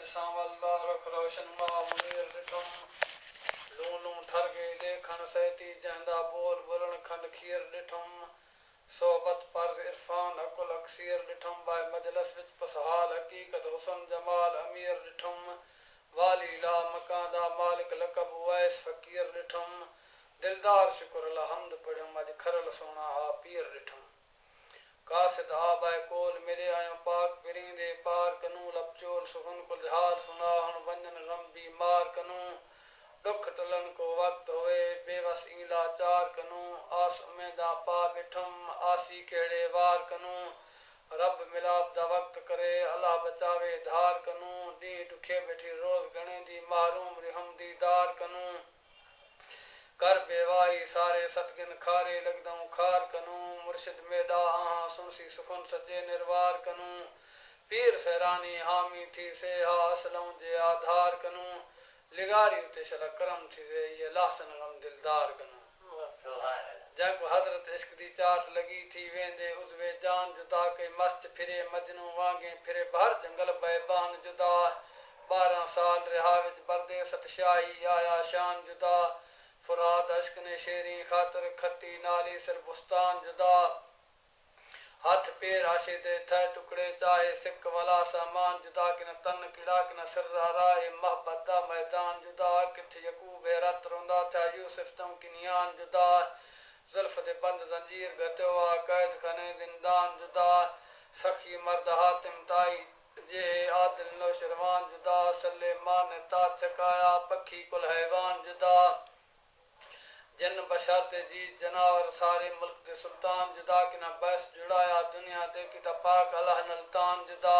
सांवल्ला रख रोशन मा मुनीर दिठम लूं लूं ठर गए देखन सहती जहंदा बोल बोलन खंड खीर दिठम सोबत पर्ज इरफान अकुल अक्सीर दिठम बाय मजलस विच पसहाल हकीकत हुसन जमाल अमीर दिठम वाली ला मकादा मालिक लकब वैस फकीर दिठम दिलदार शुक्र ला हमद पढ़म अज खरल सोना आ पीर दिठम कासिद आबाए कोल मेरे आयो पाक पिरिंदे पार कनू लपचोल सुखन कुल हाल सुना हन वंजन गम बीमार कनू दुख टलन को वक्त होए बेबस ईला चार कनू आस उमेदा पा बिठम आसी केड़े वार कनू रब मिलाप दा वक्त करे अल्लाह बचावे धार कनू डी दुखे बैठी रोज गणे दी मारूम रिहम दीदार कनू कर बेवाई सारे सतगिन खारे लगदऊं खार कनू मुर्शिद मेदा आहा सुनसी सुखन सजे निर्वार कनू पीर सहरानी हामी थी से हा असलऊं जे आधार कनू लिगारी उते शल करम थी से ये लासन गम दिलदार कनू जग हजरत इश्क दी चाट लगी थी वेंदे उजवे जान जुदा के मस्त फिरे मजनू वांगे फिरे भर जंगल बैबान जुदा 12 साल रिहा विच बरदे सतशाही आया शान जुदा फुराद अश्क ने शेरी खातर खट्टी नाली सिर बुस्तान जुदा हाथ पैर आशे दे थे टुकड़े चाहे सिक वाला सामान जुदा कि न तन किड़ा कि न सिर्रा राय मोहब्बत दा मैदान जुदा किथ यकूब रत रोंदा था यूसुफ तम किनियान जुदा जुल्फ दे बंद जंजीर गतवा कैद खाने जिंदान जुदा सखी मर्द हातिम ताई जे आदिल नो शरवान जुदा सलेमान ने तात थकाया पखी कुल हैवान जुदा जन बशर्ते जी जनावर सारे मुल्क दे सुल्तान जुदा कि ना बस जुड़ाया दुनिया दे कि पाक अल्लाह नल्तान जुदा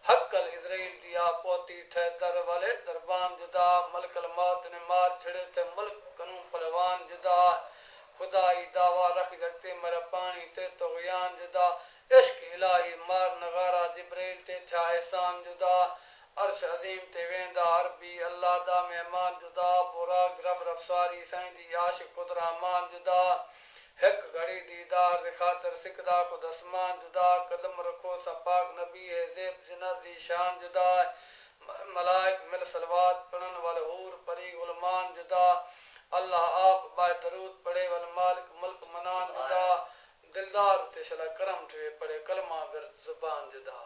हक्कल इजराइल दिया पोती थे दर वाले दरबान जुदा मलकल मौत ने मार छिड़े थे मुल्क कनू पलवान जुदा खुदाई दावा रख रखते मर पानी ते तो गयान जुदा इश्क इलाही मार नगारा जिब्राइल ते था एहसान जुदा अर्श अजीम ते वेंदा अरबी अल्लाह दा मेहमान जुदा बुरा ग्रफ रफ्सारी सैंदी आशिक कुदरामान जुदा हिक घड़ी दीदार दे खातर सिकदा को दसमान जुदा कदम रखो सपाक नबी है ज़ेब जिन्नत दी शान जुदा मलाइक मिल सलवात पढ़न वाले हूर परी गुलमान जुदा अल्लाह आप बाय दरूद पढ़े वाल मालिक मुल्क मनान जुदा दिलदार ते शला करम थे पढ़े कलमा बिर जुबान जुदा